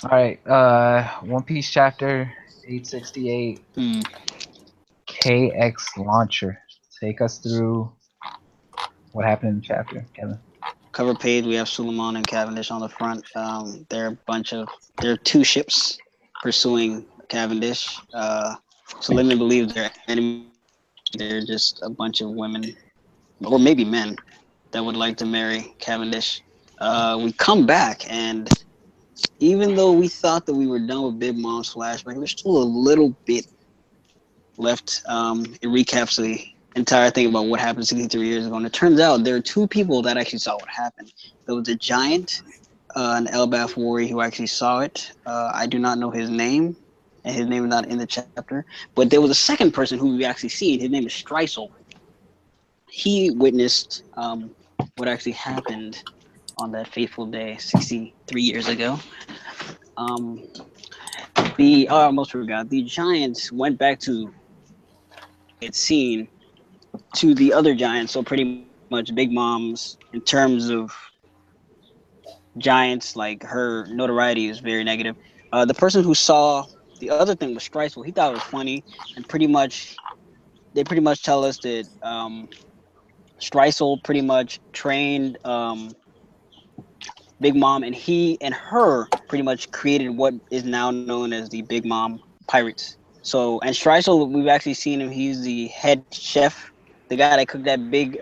All right. One Piece chapter 868. Hmm. KX launcher. Take us through what happened in the chapter, Kevin. Cover page. We have Suleiman and Cavendish on the front. There are two ships pursuing Cavendish. So let me believe they're enemies. They're just a bunch of women, or maybe men, that would like to marry Cavendish. We come back, and even though we thought that we were done with Big Mom's flashback, there's still a little bit left. It recaps the entire thing about what happened 63 years ago. And it turns out there are two people that actually saw what happened. There was a giant, an Elbaf warrior who actually saw it. I do not know his name, and his name is not in the chapter. But there was a second person who we actually seen. His name is Streisel. He witnessed what actually happened on that fateful day 63 years ago. Um, I almost forgot. The Giants went back to its scene to the other Giants. So pretty much Big Mom's, in terms of Giants, like her notoriety is very negative. The person who saw the other thing was Streisel. He thought it was funny, and they pretty much tell us that Streisel pretty much trained Big Mom, and he and her pretty much created what is now known as the Big Mom Pirates. So, and Streisel, we've actually seen him. He's the head chef, the guy that cooked that big.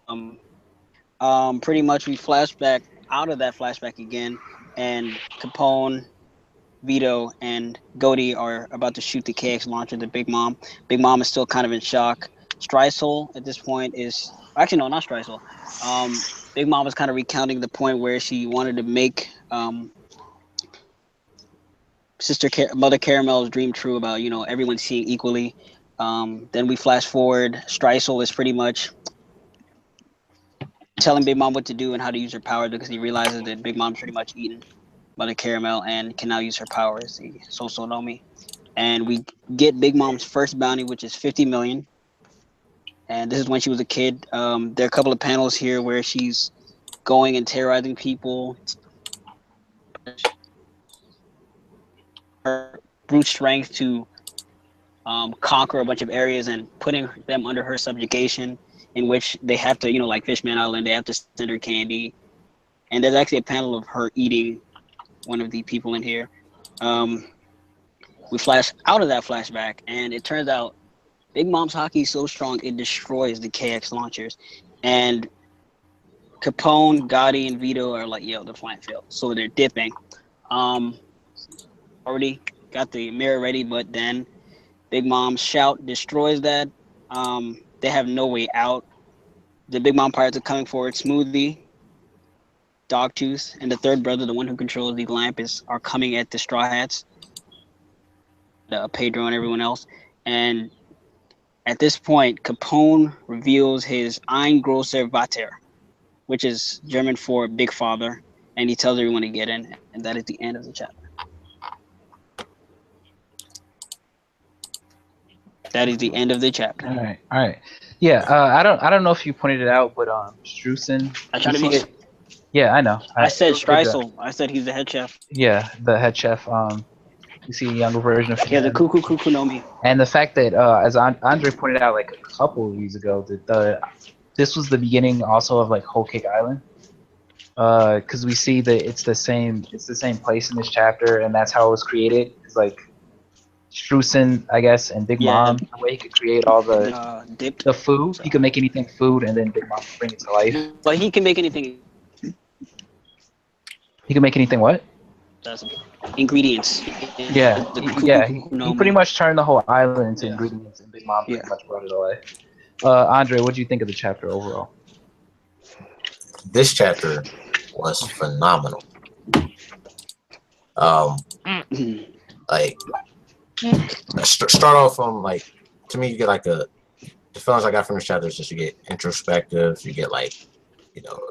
Pretty much we flashback out of that flashback again, and Capone, Vito, and Goldie are about to shoot the KX launcher. The Big Mom. Big Mom is still kind of in shock. Streisel at this point is actually no, not Streisel. Big Mom was kind of recounting the point where she wanted to make Mother Caramel's dream true about everyone seeing equally. Then we flash forward. Streisel is pretty much telling Big Mom what to do and how to use her power because he realizes that Big Mom's pretty much eaten Mother Caramel and can now use her powers, the Sosonomi. And we get Big Mom's first bounty, which is 50 million. And this is when she was a kid. There are a couple of panels here where she's going and terrorizing people, her brute strength to conquer a bunch of areas and putting them under her subjugation, in which they have to, like Fishman Island, they have to send her candy. And there's actually a panel of her eating one of the people in here. We flash out of that flashback, and it turns out Big Mom's hockey is so strong it destroys the KX launchers. And Capone, Gotti, and Vito are like, yo, the flying failed. So they're dipping. Already got the mirror ready, but then Big Mom's shout destroys that. They have no way out. The Big Mom pirates are coming forward. Smoothie, Dogtooth, and the third brother, the one who controls the lamp, are coming at the Straw Hats, Pedro and everyone else. And at this point, Capone reveals his Ein Grosser Vater, which is German for Big Father, and he tells everyone to get in, and that is the end of the chapter. That is the end of the chapter. All right. Yeah, I don't know if you pointed it out, but Strusen. I try to be. Yeah, I know. I said Streisel. I said he's the head chef. Yeah, the head chef. You see a younger version of him. Yeah, the Kuku no Mi. And the fact that, as Andre pointed out like a couple of years ago, that this was the beginning also of like Whole Cake Island. Because we see that it's the same place in this chapter, and that's how it was created. It's like Strusen, I guess, and Big Mom, the way he could create all the food. He could make anything food, and then Big Mom could bring it to life. But he can make anything. He can make anything what? Ingredients. Yeah, he pretty much turned the whole island into ingredients, and Big Mom pretty much brought it away. Andre, what do you think of the chapter overall? This chapter was phenomenal. Like, start off from like, to me, you get like the feelings I got from this chapter is just you get introspective, you get like,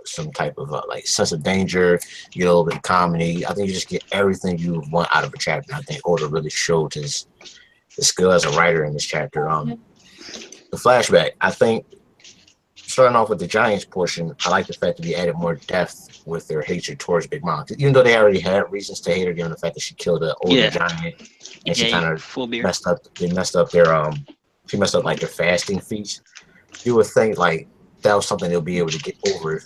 some type of like sense of danger, you get a little bit of comedy. I think you just get everything you want out of a chapter. I think Oda really showed his skill as a writer in this chapter. The flashback, I think, starting off with the Giants portion, I like the fact that he added more depth with their hatred towards Big Mom. Even though they already had reasons to hate her, given the fact that she killed an older giant, and she kind of messed up. They messed up their She messed up like their fasting feast. You would think like that was something they'll be able to get over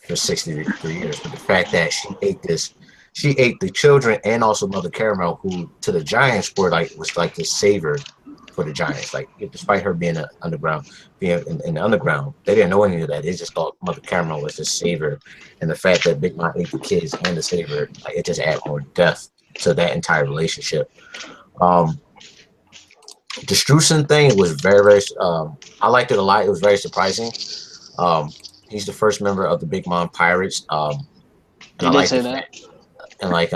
for 63 years, but the fact that she ate the children and also Mother Caramel, who to the giants were like was like the savior for the giants. Like despite her being in the underground, they didn't know any of that. They just thought Mother Caramel was the savior, and the fact that Big Mom ate the kids and the savior, like it just added more depth to that entire relationship. The Streusen thing was very I liked it a lot. It was very surprising. He's the first member of the Big Mom Pirates. And I like that. And like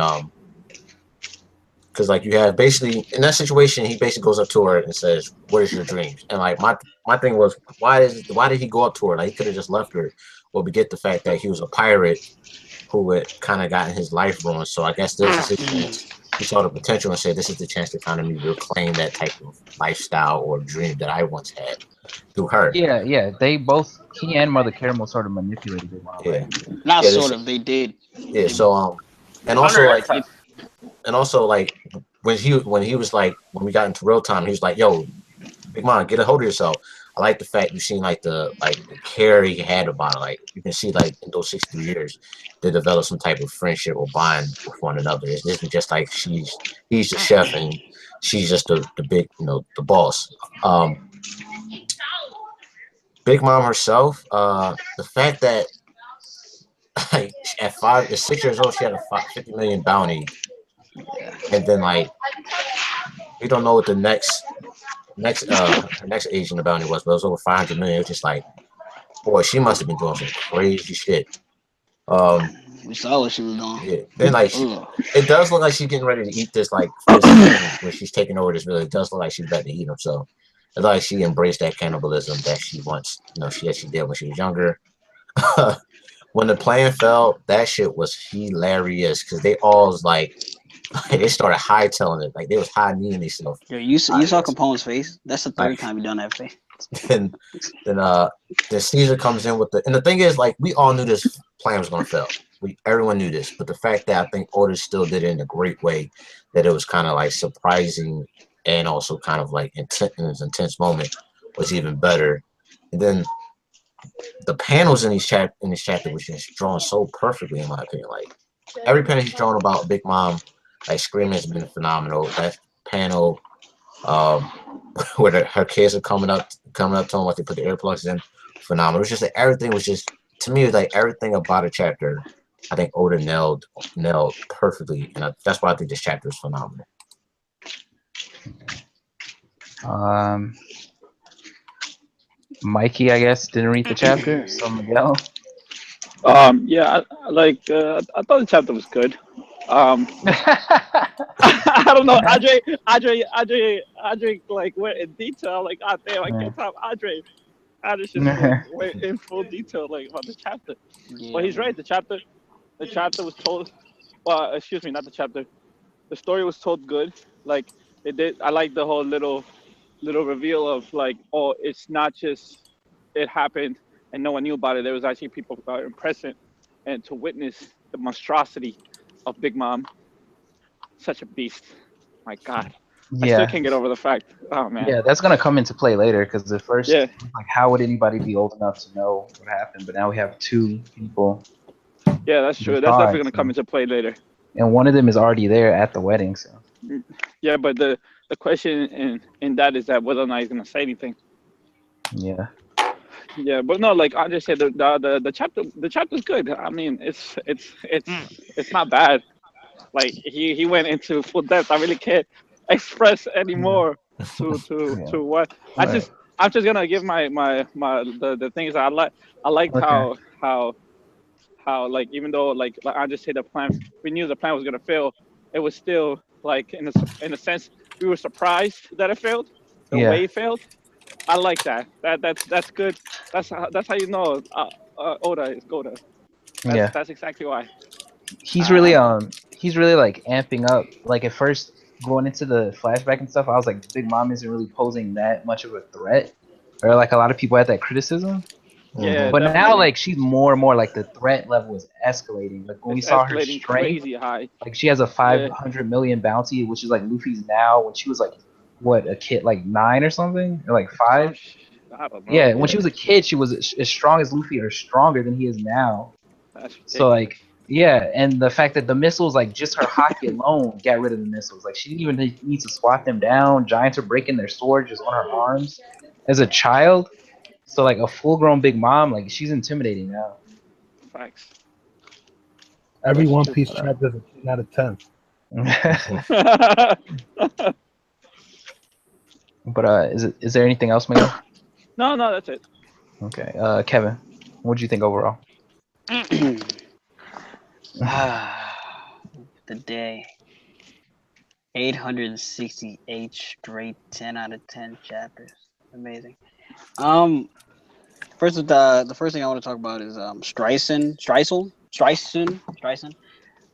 because like you have basically in that situation, he basically goes up to her and says, "What is your dreams?" And like my thing was, why did he go up to her? Like he could have just left her. Well, we get the fact that he was a pirate who had kind of gotten his life ruined. So I guess this is his chance. He saw the potential and said, "This is the chance to kind of reclaim that type of lifestyle or dream that I once had through her." Yeah. They both, he and Mother Caramel, sort of manipulated Big Mom. Yeah, not sort of. They did. Yeah. So and also like when he was like when we got into real time, he was like, "Yo, Big Mom, get a hold of yourself." I like the fact you seen like the care he had about it. Like you can see like in those 63 years, they developed some type of friendship or bond with one another. It isn't just like he's the chef and she's just the big the boss. Big Mom herself, the fact that like at 6 years old she had a 50 million bounty, and then like we don't know what the next age in the bounty was, but it was over 500 million. It was just like, boy, she must have been doing some crazy shit. We saw what she was doing. Yeah. Then like it does look like she's getting ready to eat this when she's taking over this village. It does look like she's about to eat them. So it's like she embraced that cannibalism that she once she did when she was younger. When the plane fell, that shit was hilarious because they all was like they started hightailing it, like they was high kneeing themselves. Yo, you saw Capone's face. That's the third time you done that face. then Caesar comes in with and the thing is, like, we all knew this plan was gonna fail. Everyone knew this, but the fact that I think Otis still did it in a great way, that it was kind of like surprising and also kind of like intense moment was even better. And then the panels in this chapter was just drawn so perfectly, in my opinion. Like every panel he's drawn about Big Mom, like screaming, has been phenomenal. That panel, where her kids are coming up to him, like they put the earplugs in, phenomenal. It was just like everything was just, to me, it was like everything about a chapter. I think Oda nailed perfectly, and that's why I think this chapter is phenomenal. Mikey, I guess, didn't read the chapter. So Miguel. Yeah, I thought the chapter was good. I don't know, Andre, like went in detail. Like, oh damn, I can't top Andre. Andre just went in full detail, like about the chapter. Yeah. But he's right. The chapter was told. Well, excuse me, not the chapter. The story was told good. Like it did. I like the whole little reveal of like, oh, it's not just it happened and no one knew about it. There was actually people present and to witness the monstrosity of Big Mom. Such a beast. My God. Yeah. I still can't get over the fact. Oh man. Yeah, that's gonna come into play later because at first, Yeah. like, how would anybody be old enough to know what happened? But now we have two people. Yeah, that's true. That's definitely gonna come into play later. And one of them is already there at the wedding. So. Yeah, but the question in that is that whether or not he's gonna say anything. Yeah. Yeah, but no, like I just said, the chapter's good. I mean, it's not bad. Like he went into full depth. I really can't express anymore to what I'm just gonna give my the things I liked how like even though like I just said we knew the plan was gonna fail, it was still like in a sense we were surprised that it failed the way it failed. I like that. That's good. That's how you know Oda is Goda. That's exactly why. He's really like amping up. Like at first going into the flashback and stuff, I was like, Big Mom isn't really posing that much of a threat, or like a lot of people had that criticism. Yeah, But now, definitely. like, she's more and more like the threat level is escalating. Like when we It's saw her escalating strength, crazy high. like she has a Yeah. 500 million bounty, which is like Luffy's now. When she was like, what, a kid, like 9 or something, or like 5. I don't know. Yeah, when she Yeah. was a kid, she was as strong as Luffy or stronger than he is now. That's So ridiculous. like, yeah, and the fact that the missiles, like just her hockey alone, got rid of the missiles. Like she didn't even need to swat them down. Giants are breaking their swords just on her arms. As a child, so like a full-grown big mom, like she's intimidating now. Facts. Every That's One true. Piece chapter is a 10 out of 10. But is there anything else, Miguel? No, that's it. Okay, Kevin, what do you think overall? The day. 868 straight 10 out of 10 chapters. Amazing. First of the first thing I want to talk about is Streisand.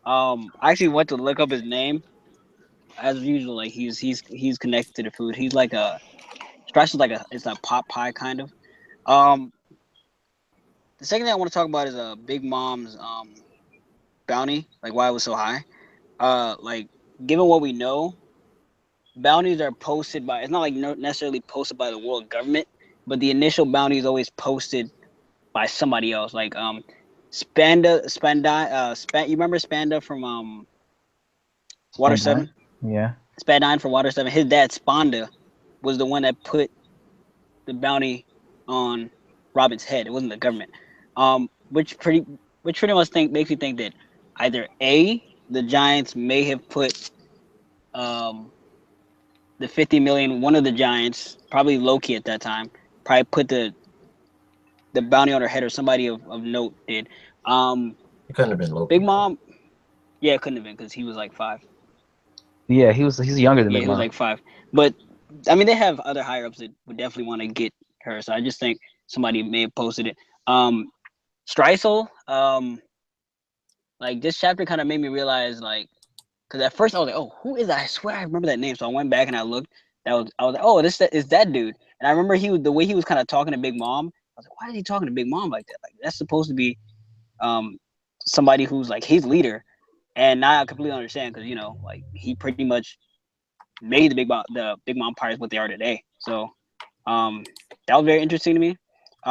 I actually went to look up his name. As usual, like he's connected to the food. He's like a Streisand's like it's a pot pie kind of. Um the second thing I want to talk about is Big Mom's bounty, like why it was so high. Like given what we know, bounties are posted by, it's not like necessarily posted by the world government, but the initial bounty is always posted by somebody else. Like you remember Spanda from Water And 7? yeah. Spadine from Water 7. His dad Sponda was the one that put the bounty on Robin's head. It wasn't the government. Which pretty much makes me think that either A, the Giants may have put the 50 million, one of the Giants, probably Loki at that time, probably put the bounty on her head, or somebody of note did. It couldn't have been Loki. Big Mom, yeah, it couldn't have been because he was like 5. Yeah, he's younger than Yeah, Big he was Mom. like 5. But I mean, they have other higher ups that would definitely want to get her. So I just think somebody may have posted it. Streisel, like this chapter kind of made me realize, like, because at first I was like, oh, who is that? I swear I remember that name. So I went back and I looked. I was like, oh, this is that dude. And I remember the way he was kind of talking to Big Mom. I was like, why is he talking to Big Mom like that? Like that's supposed to be somebody who's like his leader. And now I completely understand because like he pretty much made the Big Mom pirates what they are today. So that was very interesting to me.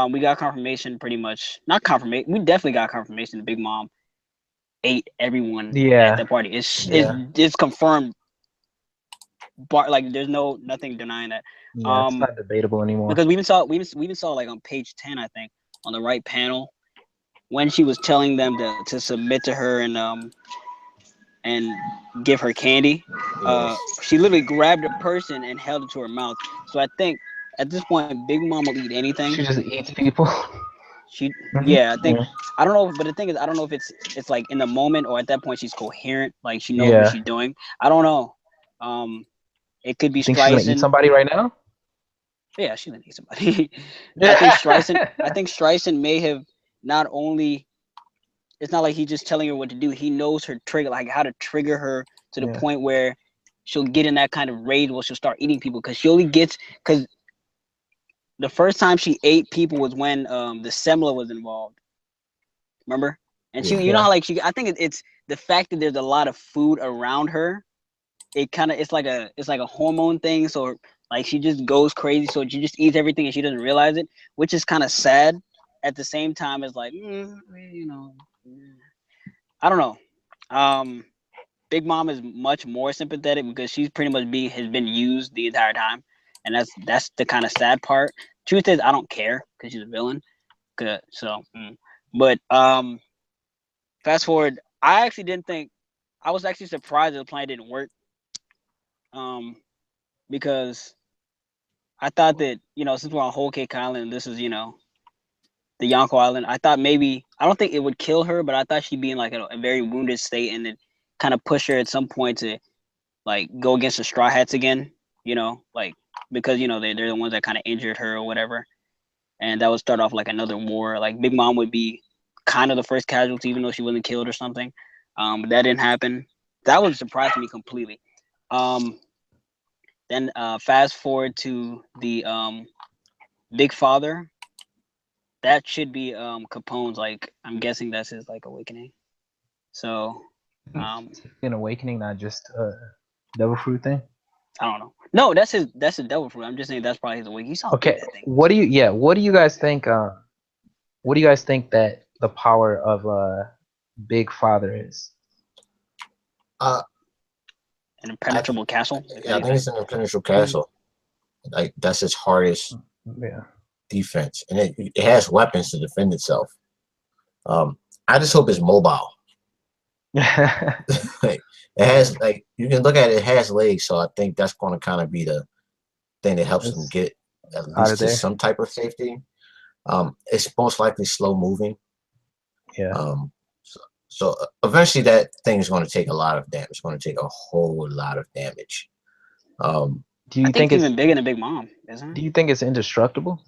We got confirmation, pretty much not confirmation. We definitely got confirmation. The Big Mom ate everyone at the party. It's confirmed. Like there's nothing denying that. Yeah, it's not debatable anymore. Because we even saw like on page 10, I think, on the right panel, when she was telling them to submit to her and give her candy. She literally grabbed a person and held it to her mouth. So I think at this point, Big Mom will eat anything. She just eats people. I think I don't know, but the thing is, I don't know if it's like in the moment or at that point she's coherent, like she knows what she's doing. I don't know. It could be Think she's gonna eat Streisand. somebody right now? Yeah, she's gonna eat somebody. I think Streisand may have not only. It's not like he's just telling her what to do. He knows her trigger, like how to trigger her to the point where she'll get in that kind of rage where she'll start eating people. Because because the first time she ate people was when the Semla was involved. Remember? And you know how like I think it's the fact that there's a lot of food around her. It's like a hormone thing. So like she just goes crazy. So she just eats everything and she doesn't realize it, which is kind of sad. At the same time, it's like I don't know. Big Mom is much more sympathetic because she's pretty much has been used the entire time, and that's the kind of sad part. Truth is, I don't care because she's a villain. Good, so, but fast forward, I actually didn't think. I was actually surprised that the plan didn't work. Because I thought that since we're on Whole Cake Island, this is the Yonko Island. I thought maybe I don't think it would kill her, but I thought she'd be in like a very wounded state, and then kind of push her at some point to like go against the Straw Hats again. Like because they're the ones that kind of injured her or whatever, and that would start off like another war. Like Big Mom would be kind of the first casualty, even though she wasn't killed or something. But that didn't happen. That was surprising me completely. Then fast forward to the Big Father. that should be Capone's, like, I'm guessing that's his like awakening. So An awakening, not just a devil fruit thing. I don't know. No, that's his devil fruit. I'm just saying that's probably his awakening. He sounds Okay, big, that thing. what do you guys think? What do you guys think that the power of Big Father is? Uh, An impenetrable castle. yeah, I think it's an impenetrable castle. Like that's its hardest Yeah. defense, and it has weapons to defend itself. I just hope it's mobile. Like, it has, like, you can look at it, it has legs, so I think that's going to kind of be the thing that helps them get at least to some type of safety. It's most likely slow moving. Yeah. So eventually that thing is going to take a lot of damage. It's going to take a whole lot of damage. Do you I think it's it's even bigger than Big Mom, isn't it? Do you think it's indestructible?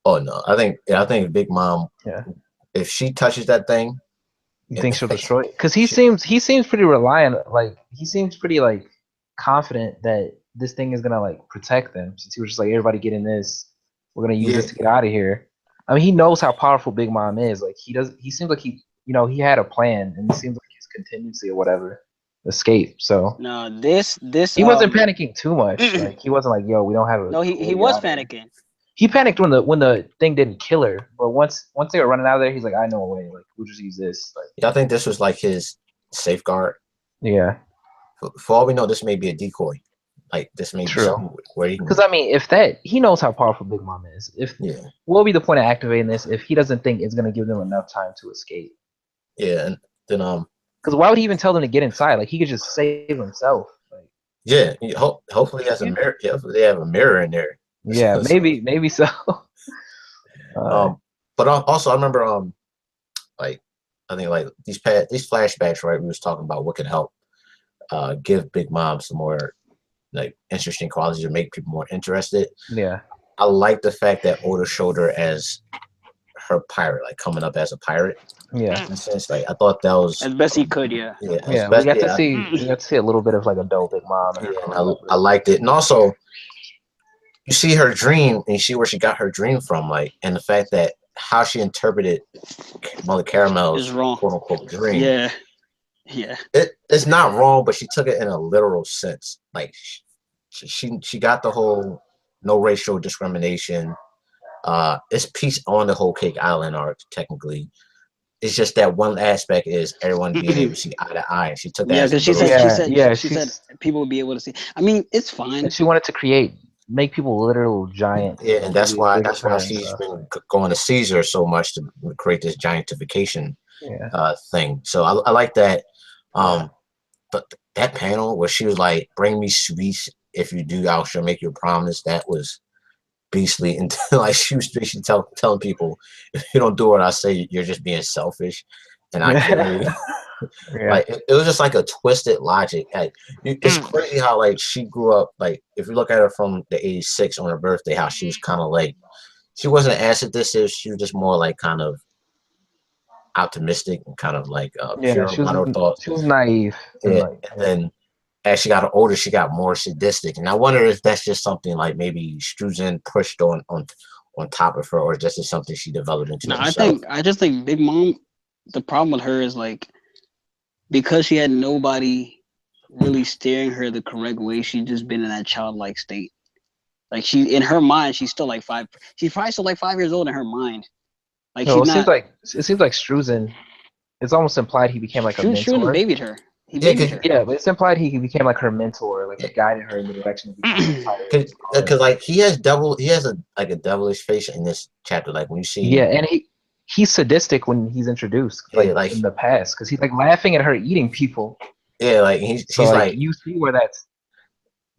Oh no, I think Big Mom. Yeah. If she touches that thing, You think she'll destroy it? Because he seems pretty reliant. Like he seems pretty like confident that this thing is gonna like protect them. Since he was just like, everybody get in this. We're gonna use this to get out of here. I mean, he knows how powerful Big Mom is. Like he seems like he had a plan, and it seems like his contingency or whatever escape. So no, this he wasn't panicking too much. Like he wasn't like, yo, we don't have a. No, he was panicking. He panicked when the thing didn't kill her, but once they were running out of there, he's like, I know a way. Like we'll just use this. Like, yeah, I think this was like his safeguard. Yeah. For all we know, this may be a decoy. Like this may be something where he can. Because I mean, if he knows how powerful Big Mom is. What will be the point of activating this if he doesn't think it's gonna give them enough time to escape? Yeah, and then because why would he even tell them to get inside? Like he could just save himself. Like, yeah, hopefully he has a mirror. Yeah, hopefully they have a mirror in there. Yeah, maybe so. But also I remember like I think like these flashbacks, right? We was talking about what could help give Big Mom some more like interesting qualities or make people more interested. Yeah, I like the fact that Oda showed her as her pirate, like coming up as a pirate. Yeah, in a sense, like I thought that was as best he could. Yeah, we got to see a little bit of like adult Big Mom. And I liked it, and also you see her dream and you see where she got her dream from, like, and the fact that how she interpreted Mother Caramel's quote unquote dream. Yeah. It's not wrong, but she took it in a literal sense. Like she got the whole no racial discrimination. It's peace on the whole Cake Island arc, technically. It's just that one aspect is everyone being able to see eye to eye. And she took that. Yeah, because she said people would be able to see. I mean, it's fine. She wanted to make people literal giants. Yeah, and that's why she's been going to Caesar so much to create this giantification thing. So I like that. But that panel where she was like, "Bring me sweets. If you do, I shall make you a promise." That was beastly, and like she was basically telling people, "If you don't do what I say, you're just being selfish." And I can't. Like it was just like a twisted logic. Like it's crazy how like she grew up. Like if you look at her from the age 6 on her birthday, how she was kind of like she wasn't as sadistic. She was just more like kind of optimistic and kind of like pure about her thoughts. She was naive. Yeah, and then as she got older, she got more sadistic. And I wonder if that's just something like maybe Struzan pushed on top of her, or just is something she developed into herself. I just think Big Mom. The problem with her is like, because she had nobody really steering her the correct way, she's just been in that childlike state. Like she, in her mind, she's still like 5. She's probably still like 5 years old in her mind. Like it seems like Struzan. It's almost implied he became like a mentor. Struzan babied her. He babied her. Yeah, but it's implied he became like her mentor, like guided her in the direction. Because like he has a devilish face in this chapter. Like when you see. Yeah, and he's sadistic when he's introduced, like in the past, because he's like laughing at her eating people. Yeah, like he's like you see where that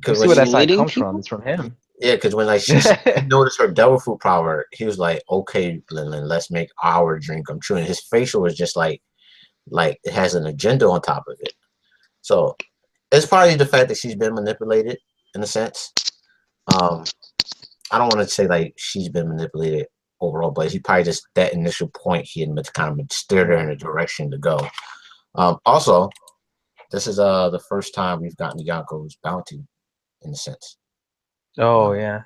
side comes from. It's from him. Yeah, because when like she noticed her devil fruit power, he was like, "Okay, Lin, let's make our dream come true." And his facial was just like it has an agenda on top of it. So it's probably the fact that she's been manipulated in a sense. I don't want to say like she's been manipulated overall, but he probably just that initial point he had kind of steered her in a direction to go. Also, this is the first time we've gotten Yonko's bounty in a sense. Oh yeah.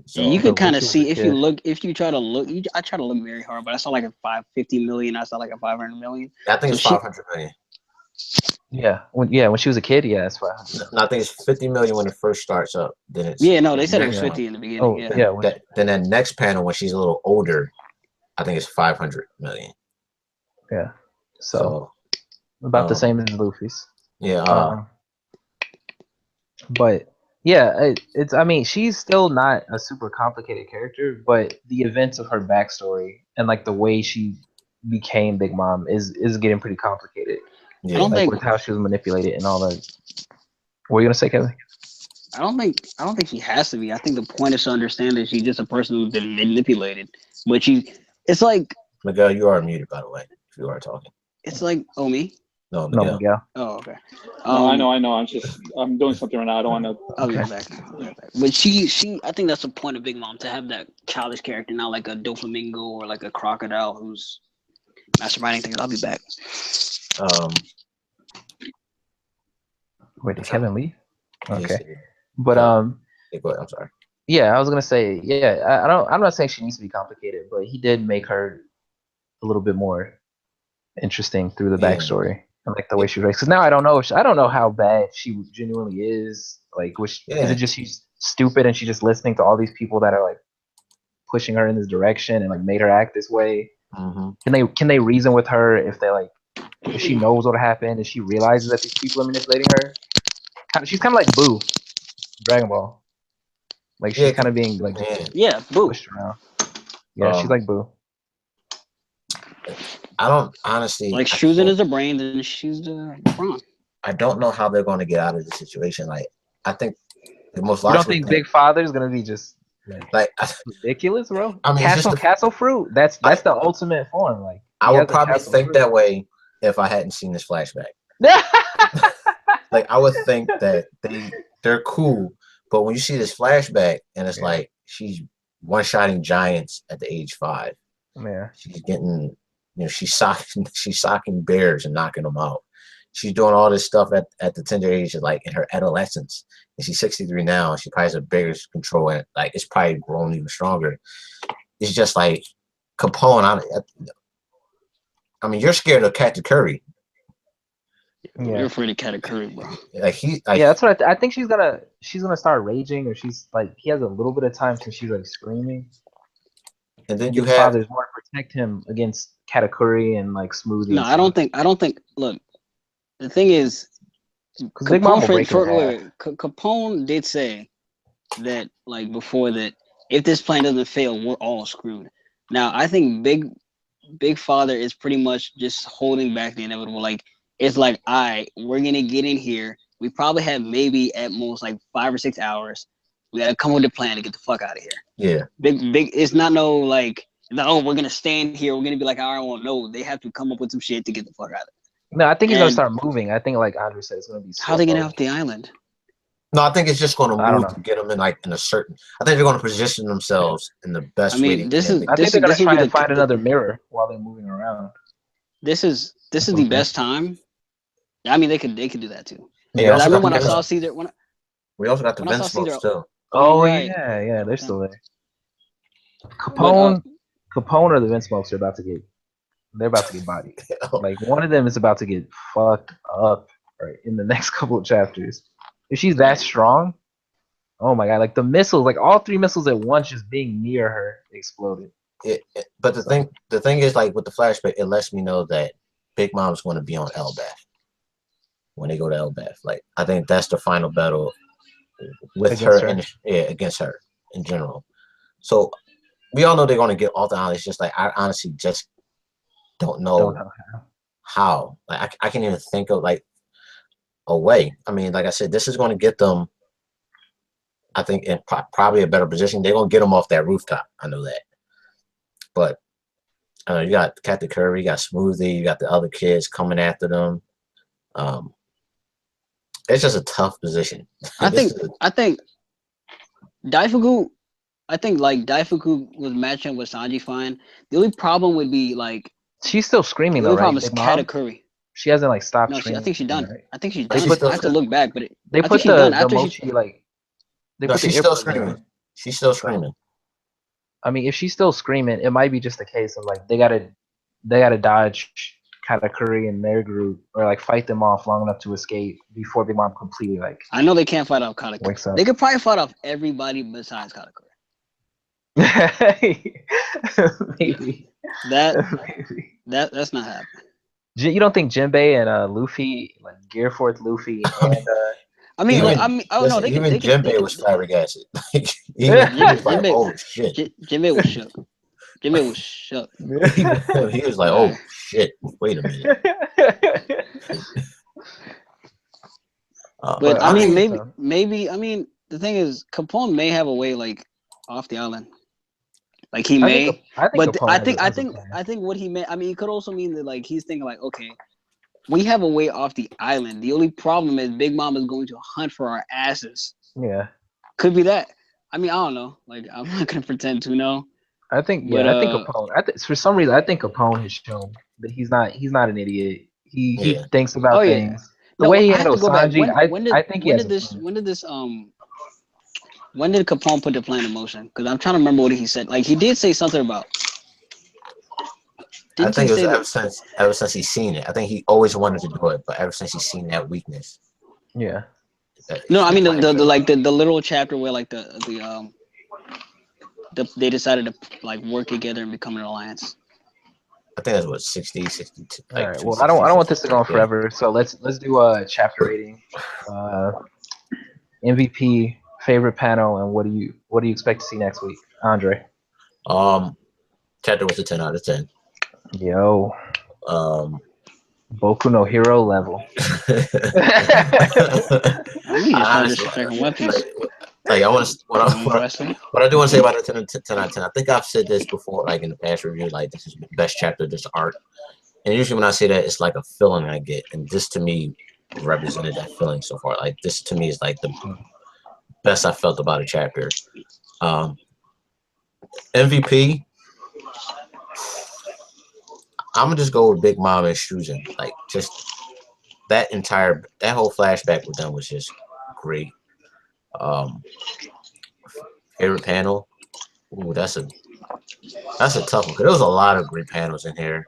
So Yeah, you So could kind when of she was see a if you kid. look. If you try to look, I try to look very hard, but I saw like a 550 million. I saw like a 500 million. I think So it's she, 500 million. Yeah, when she was a kid, yeah, that's 500. No, I think it's 50 million when it first starts up. Then it's yeah, no, they the said it was next one. 50 in the beginning. Oh Yeah. yeah, when Then that next panel when she's a little older, I think it's 500 million. yeah. So So about the same as Luffy's. yeah, But yeah, it's. I mean, she's still not a super complicated character, but the events of her backstory and like the way she became Big Mom is getting pretty complicated. yeah. I don't Like think. with how she was manipulated and all that. What were you gonna say, Kevin? I don't think she has to be. I think the point is to understand that she's just a person who's been manipulated. But it's like Miguel, you are muted by the way. If you are talking. oh me. No, No, Miguel. Miguel. Oh, okay. No, I know. I'm doing something right now. I don't want to. I'll be Okay. back. But she, I think that's the point of Big Mom, to have that childish character, not like a Doflamingo or like a crocodile who's masterminding things. I'll be back. Wait, did Kevin leave? Okay. Yes, But yeah, go ahead. I'm sorry. yeah, I was gonna say, yeah, I'm not saying she needs to be complicated, but he did make her a little bit more interesting through the Yeah. backstory and like the way she raised. Because now I don't know how bad she genuinely is. Like, is it just she's stupid and she's just listening to all these people that are like pushing her in this direction and like made her act this way? Mm-hmm. Can they reason with her if she knows what happened and she realizes that these people are manipulating her? She's kind of like Boo, Dragon Ball. Like she's kind of being like yeah, Boo. pushed around. Yeah, she's like Boo. I don't honestly like Susan is the brain, then she's the brawn. I don't know how they're going to get out of the situation. Like I think the most You logical don't think thing, Big Father's gonna be just like ridiculous, bro? I mean, Castle Fruit. That's the ultimate form. Like I would probably think that way if I hadn't seen this flashback. Like I would think that they're cool, but when you see this flashback and it's like she's one-shotting giants at the age 5. Yeah, she's getting, she's socking bears and knocking them out. She's doing all this stuff at the tender age of like in her adolescence, and she's 63 now, and she probably has a bigger control, and like it's probably grown even stronger. It's just like Capone. I mean, you're scared of Captain Curry. You're afraid of Katakuri, bro. That's what I think she's gonna start raging, or she's like he has a little bit of time since she's like screaming. And then Big Father's more to protect him against Katakuri and like Smoothie. No, I don't think. Look, the thing is, Capone did say that like before that if this plan doesn't fail, we're all screwed. Now I think Big Father is pretty much just holding back the inevitable. Like it's like, we're gonna get in here. We probably have maybe at most like 5 or 6 hours. We gotta come with a plan to get the fuck out of here. Yeah. Big. It's not we're gonna stand here. We're gonna be like, all right, well, no, they have to come up with some shit to get the fuck out of it. No, I think he's gonna start moving. I think, like Andre said, it's gonna be. How are they gonna off the island? No, I think it's just gonna move to get them in a certain. I think they're gonna position themselves in the best way. I think they're gonna try and find another mirror while they're moving around. This is the best time. I mean, they could do that too. Yeah, I remember when I saw Caesar. We also got the Vince Smokes still. Oh yeah, they're still there. Capone or the Vince Smokes are about to get. They're about to get bodied. Like one of them is about to get fucked up in the next couple of chapters. If she's that strong, oh my god! Like the missiles, like all 3 missiles at once, just being near her exploded. But the thing is, like with the flashback, it lets me know that Big Mom's going to be on Elbath when they go to Elbath. Like I think that's the final battle with against her. Against her in general. So we all know they're going to get off the island. It's just like I honestly just don't know how. Like I can't even think of like a way. I mean, like I said, this is going to get them, I think, in probably a better position. They're going to get them off that rooftop. I know that. But you got Captain Curry, you got Smoothie, you got the other kids coming after them. It's just a tough position. I think Daifuku. I think like Daifuku was matching with Sanji fine. The only problem would be like she's still screaming though, right? The only problem is Katakuri. She hasn't like stopped. No, screaming. I think she's done. Right? I think she's done. I have to look back, but they put the mochi like. She's still screaming. She's still screaming. I mean, if she's still screaming, it might be just a case of like they gotta dodge Katakuri and their group, or like fight them off long enough to escape before Big Mom completely like I know they can't fight off Katakuri. wakes up. They could probably fight off everybody besides Katakuri. Maybe. Maybe. That's not happening. You don't think Jinbei and Luffy, like Gear Fourth Luffy, and I mean, Even, oh no, they even can. Jinbei was flabbergasted. Like, he was like, "Oh shit!" Jinbei was shook. Jinbei was shook. He was like, "Oh shit! Wait a minute." But I mean, so. maybe. I mean, the thing is, Capone may have a way like off the island. Like he may, I think what he meant. I mean, it could also mean that like he's thinking like, okay, we have a way off the island. The only problem is Big Mom is going to hunt for our asses. Yeah, could be that. I mean, I don't know. Like, I'm not gonna pretend to know. I think Capone. For some reason, I think Capone has shown that he's not an idiot. He thinks about things. The way he handles Sanji, when did Capone put the plan in motion? Because I'm trying to remember what he said. Like he did say something about. I think it was ever since he's seen it. I think he always wanted to do it, but ever since he's seen that weakness. Yeah. No, I mean the literal chapter where like they decided to like work together and become an alliance. I think that's what 60, 62. Like, all right. Well, I don't want this to go on forever. So let's do a chapter rating. MVP, favorite panel, and what do you expect to see next week, Andre? Chapter was a 10 out of 10. Yo. Boku no Hero level. Like what I do want to say about it 10 out of 10. I think I've said this before, like in the past review, like this is the best chapter of this arc. And usually when I say that, it's like a feeling I get, and this to me represented that feeling so far. Like this to me is like the best I felt about a chapter. MVP. I'm gonna just go with Big Mom and Shuzin. Like just that whole flashback with them was just great. Favorite panel. Ooh, that's a tough one because there was a lot of great panels in here.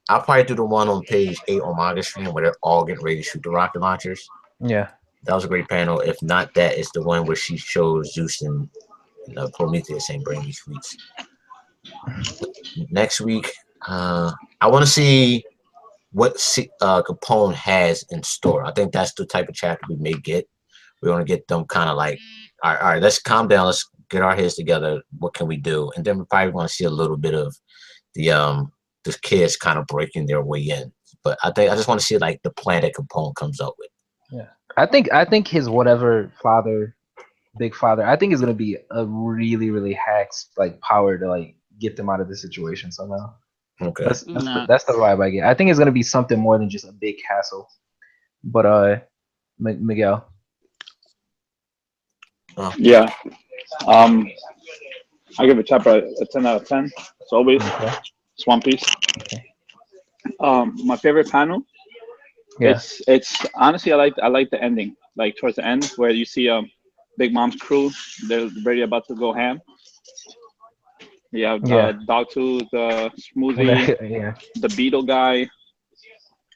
I'll probably do the one on page 8 on Manga Stream where they're all getting ready to shoot the rocket launchers. Yeah, that was a great panel. If not, that is the one where she shows Zeus and Prometheus ain't bringing me sweets. Next week. I want to see what Capone has in store. I think that's the type of chapter we may get. We want to get them kind of like, all right, let's calm down. Let's get our heads together. What can we do? And then we probably want to see a little bit of the kids kind of breaking their way in. But I just want to see like the plan that Capone comes up with. Yeah, I think his whatever big father, I think is gonna be a really really hacks like power to like get them out of this situation somehow. Okay. That's the vibe I get. I think it's gonna be something more than just a big castle. But Miguel. Yeah. I give a chapter a 10 out of 10. As always. Okay. It's One Piece. Okay. My favorite panel. Yeah. It's honestly I like the ending. Like towards the end where you see Big Mom's crew, they're ready about to go ham. Yeah, Dogtooth, the Smoothie, the Beetle guy,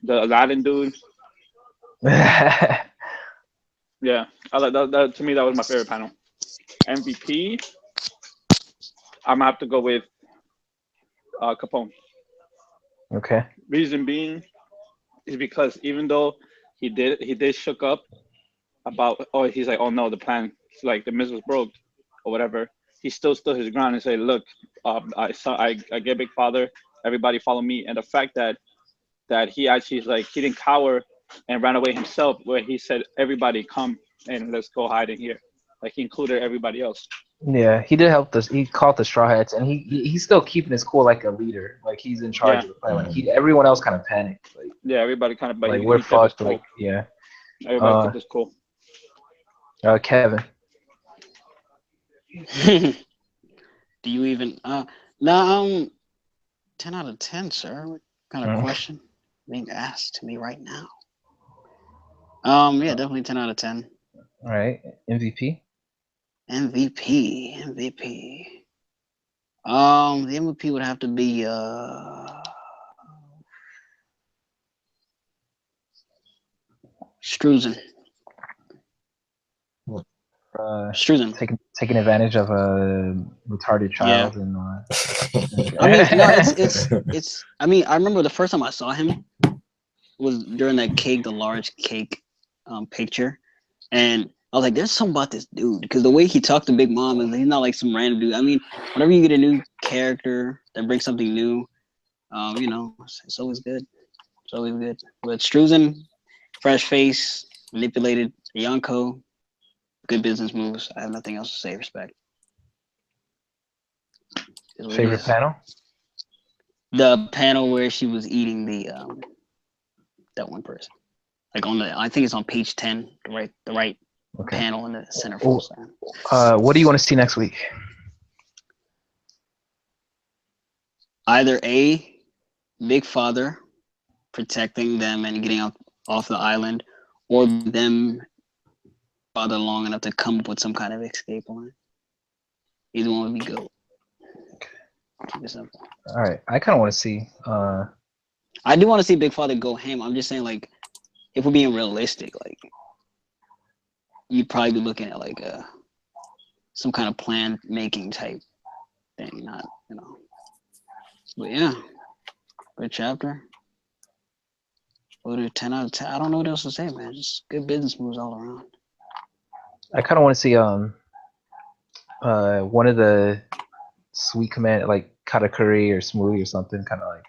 the Aladdin dude. Yeah, I like that. To me, that was my favorite panel. MVP, I'm gonna have to go with Capone. Okay. Reason being is because even though he did shook up about, he's like, oh no, the plan, like the missiles broke or whatever. He still stood his ground and said, look, I get Big Father, everybody follow me. And the fact that he actually like he didn't cower and ran away himself, where he said, everybody come and let's go hide in here. Like he included everybody else. Yeah, he did help this. He caught the Straw Hats, and he's still keeping his cool like a leader. Like he's in charge of the plan. Like everyone else kind of panicked. Like everybody kind of like we're fucked. Cool. Like everybody kept this cool. Kevin. Do you even 10 out of 10, sir? What kind of question being asked to me right now? Yeah, definitely 10 out of 10. All right, MVP. MVP. The MVP would have to be Struzen. Struzen. Taking advantage of a retarded child and. I mean, no, it's. I mean, I remember the first time I saw him was during the large cake, picture, and I was like, "There's something about this dude," because the way he talked to Big Mom, and he's not like some random dude. I mean, whenever you get a new character that brings something new, you know, it's always good. It's always good. But Struzen, fresh face, manipulated, Yonko, good business moves. I have nothing else to say. Respect. Favorite panel? The panel where she was eating the that one person, like I think it's on page 10, the right panel in the center. What do you want to see next week? Either A, Big Father protecting them and getting off the island, or them father long enough to come up with some kind of escape plan. Either one would be good. Keep it simple. All right, I kind of want to see. I do want to see Big Father go ham. I'm just saying, like, if we're being realistic, like, you'd probably be looking at like some kind of plan making type thing, not, you know. But yeah, good chapter. Voted 10 out of 10. I don't know what else to say, man. Just good business moves all around. I kind of want to see one of the sweet command, like Katakuri or Smoothie or something, kind of like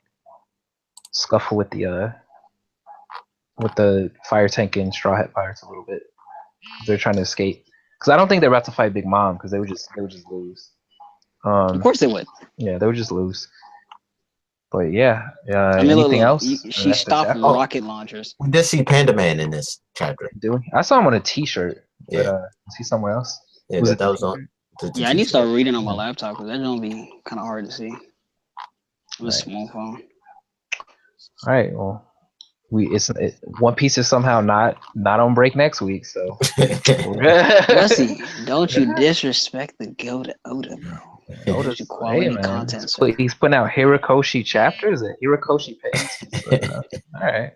scuffle with the fire tank and Straw Hat Pirates a little bit. They're trying to escape, because I don't think they're about to fight Big Mom, because they would just lose. Of course they would. Yeah, they would just lose. But yeah, I mean, anything else? She stopped rocket launchers. We did see Panda Man in this chapter. Do we? I saw him on a T-shirt. But, Yeah. is he somewhere else? Yeah, that was on. Yeah, I need to start reading on my laptop, because that's gonna be kind of hard to see. With a small phone. All right. Well, One Piece is somehow not on break next week, so. Wesley, don't you disrespect the goat Oda, bro. Oda's quality content. He's putting out Hirokoshi chapters at Hirokoshi pace. All right.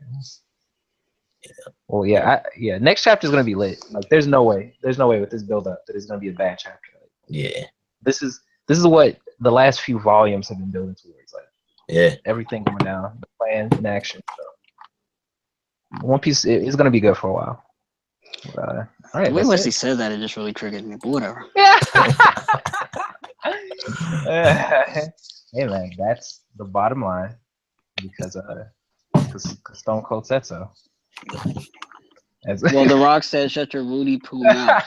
Well, yeah, next chapter is gonna be lit. Like, there's no way with this build up that it's gonna be a bad chapter. Yeah. This is what the last few volumes have been building towards. Like, yeah, everything going down, the plan in action. So. One Piece is gonna be good for a while. All right. The way Wesley said that, it just really triggered me. But whatever. Hey man, that's the bottom line, because Stone Cold said so. Well, The Rock said, "Shut your Rudy poo mouth."